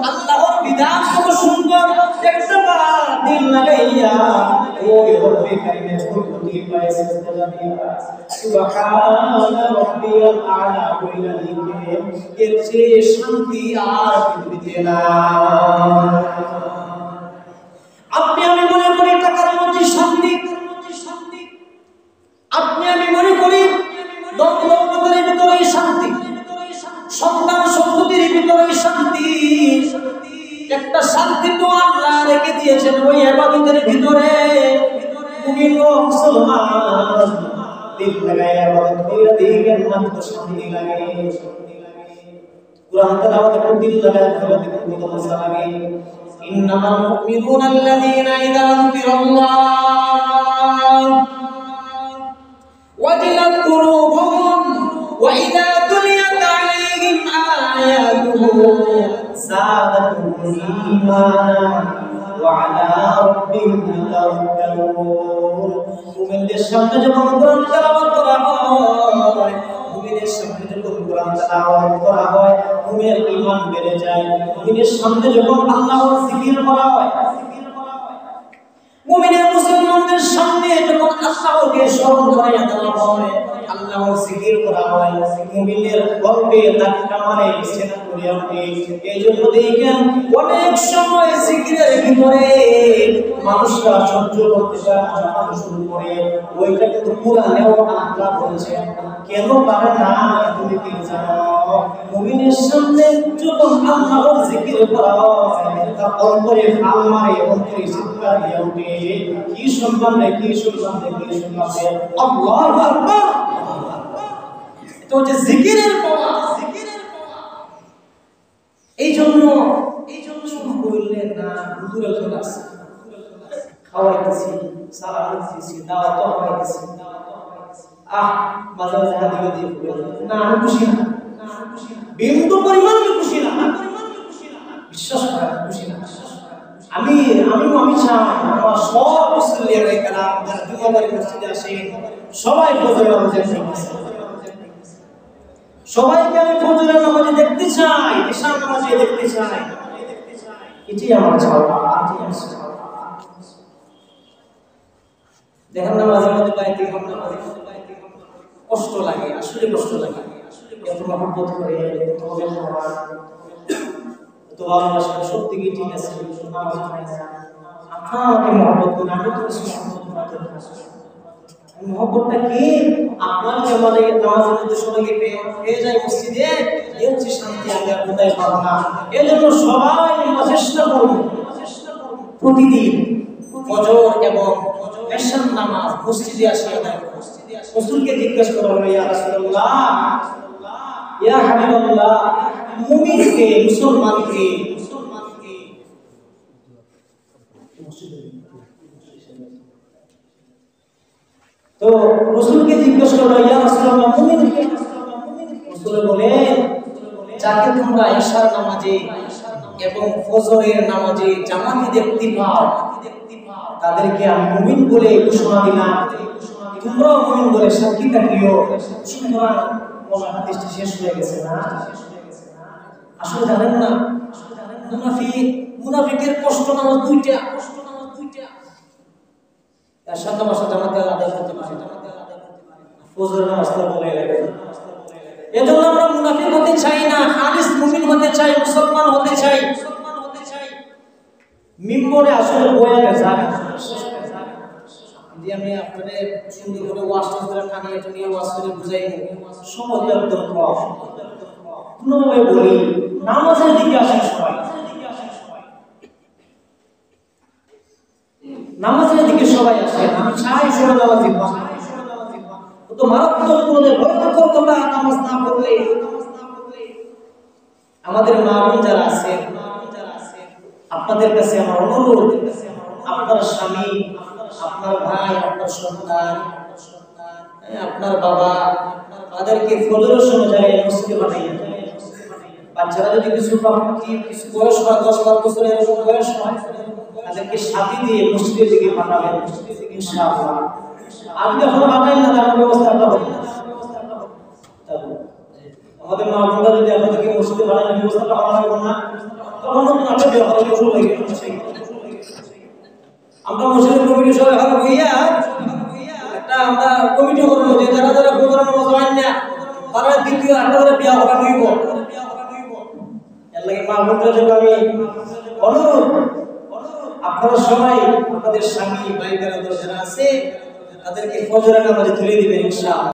Speaker 1: আল্লাহর বিধান কত সুন্দর, একটাবার দিল লাগাইয়া ওই রব্বে কারিমের প্রতি পায়ে সিজদা জানিয়া সুবহানা রাব্বিয়াল আলা কইলা দিকে এর চেয়ে শান্তি আর পৃথিবীতে নাই। আপনি আমি মনে করি টাকার মধ্যে শান্তি, আপনি আমি মনে করি দৌলতের ভিতরে শান্তি, সন্তান সন্ততির ভিতরে শান্তি। একটা শান্তি তো আল্লাহ রেখে দিয়েছেন ওই ইবাদতের ভিতরে। মুমিন ও মুসলমান দিল লাগায়া ইবাদত কইরা দিবেন, মন তো শান্তি লাগে। কুরআন তেলাওয়াত করে দিল লাগায়া ইবাদত করতে মজা লাগে। ইন্নামাল মুমিনুনা আল্লাযীনা ইযা যুকিরাল্লাহ ওয়াজিলাত কুলুবুহুম ওয়া ইযা তুলিয়াত আলাইহিম আয়াতুহু যাদাতুহুম ঈমানা ওয়া আলা রাব্বিহিম ইয়াতাওয়াক্কালুন। মুমিনদের সামনে যখন কোরআন তেলাওয়াত করা হয়, মুমিনের সামনে যখন কোরআন তেলাওয়াত করা হয়, মুমিনের ঈমান বেড়ে যায়। মুমিনের সামনে যখন আল্লাহর জিকির করা হয়, মুমিনের মুসলমানদের সামনে যখন আল্লাহকে স্মরণ করাইয়া দেওয়া হয়, আল্লাহর জিকির করা হয়, মুমিনের কলবে ধাক্কা মারে, সেনা করে ওঠে। এইজন্য দেখেন অনেক সময় জিকিরের ভিতরে মানুষরা সহ্য করতে চায় না, শুরু করে। ওইটা কিন্তু কুরআনেও আল্লাহ বলেছেন, কেন পারে না তুমি কি জানো? মুমিনের সামনে যখন আল্লাহর জিকির করা হয়, তার অন্তরে ফাল মারে, অন্তরে চিৎকার দিয়ে ওঠে, কি সম্মান রে, কি সম্মান রে, কি সম্মান রে, আল্লাহু আকবার। এটা হচ্ছে জিকিরের পাওয়া। এই জন্য বললেন না হুজুরের জন্য আছে, খাওয়াইতেছি, সালাম দিতেছি, দাওয়াত হইতেছি, মাঝে মাঝে হাত দিয়ে না আমি খুশি না, বিন্দু পরিমাণ আমি খুশি না, বিশ্বাস করা খুশি না। আমি চাই আমার সব মুসলিমরা কালাম যারা জুমাবাড়ি মসজিদে আসে সবাই ফজরের নামাজে সবাইকে আমি ফজরের নামাজে দেখতে চাই, ঈশার নামাজে দেখতে চাই, এটাই আমার চাওয়া। দেখেন না মাঝে মাঝে বাড়িতে কষ্ট লাগে, আসলে কষ্ট লাগে, এত মহব্বত করে তো ভালোবাসা সত্যি কি ঠিক আছে, আমাকে মহব্বত করে আমি তো মহব্বতটা কি আপনার যে আমাদের নামাজের মধ্যে সবাইকে পেয়ে যায় মসজিদে, এই হচ্ছে শান্তি। আমি আর কোথায় পাবো না। এই জন্য সবাই চেষ্টা করবো প্রতিদিন ফজর এবং এশার নামাজ মসজিদে আসে আদায় করব। রাসূলকে জিজ্ঞাসা করা হলো, ইয়া রাসূলুল্লাহ, ইয়া হাবিবাল্লাহ, মুমিনকে মুসলমানকে তো রাসূলকে জিজ্ঞাসা করা হলো, ইয়া রাসূলুল্লাহ, মুমিনকে? রাসূল বলেন, যাকে তোমরা এশার নামাজে এবং ফজরের নামাজে জামাতে দেখতে পাও তাদেরকে আমি মুমিন বলে ঘোষণা দিলাম, তোমরাও মুমিন বলে সাক্ষী থাকিও। সুতরাং বলার হাদিসটি শেষ হয়ে গেছে না? আসলে জানেন না, মুনাফিকের কষ্ট নামাজ দুইটা, এশার নামাজ জামাতে আদায় করতে পারে, ফজরের নামাজ তো বলে গেছে। এজন্য আমরা মুনাফিক হতে চাই না, খালিস মুমিন হতে চাই, মুসলমান হতে চাই। মিম্বরে আসলে বয়ানে যায় যে আমি আপনাদের সুন্দর করে ওয়াজ করে টানিয়ে টানিয়ে ওয়াজ করে বুঝাই সহজ একদম কম। কোনোভাবে বলি নামাজের দিকে আসেন সবাই, নামাজের দিকে সবাই আসে। আমি চাই সবাই নামাজ তো মারাত্মক করে ভয়ঙ্কর তোমরা নামাজ না পড়লে আমাদের মা বোন যারা আছে আপনাদের কাছে আমার অনুরোধ, আপনার স্বামী, আপনার ভাই, আপনার সন্তান, আপনার বাবা, তাদেরকে ফজরের সময় যায় মসজিদে পাঠাইয়া। বাচ্চারা যদি কিছু বয়স হয় 10-12 বছরের বয়স হয় তাদেরকে সাথী দিয়ে মসজিদের দিকে পাঠাবেন ইনশাআল্লাহ। আপনি যখন পাঠাই না তার ব্যবস্থা আমরা হবে। আমাদের মা বোনরা যদি আপনাদেরকে মসজিদে পাঠানোর ব্যবস্থাটা করা হবে না তখন নতুন একটা ব্যবহার শুরু হয়ে গেছে। আমরা মসজিদের কমিটি সবাই ভালো হইয়া একটা আমরা কমিটি করবো যে যারা যারা প্রোগ্রাম হয় না তারা দ্বিতীয় একটা করে বিয়া করা হইব। এর লাগে মা বোনদের জন্য আমি অনুরোধ, আপনারা সবাই আপনাদের স্বামী ভাই বোনেরা যারা আছে তাদেরকে ফজরের নামাজে তুলে দিবেন ইনশাআল্লাহ।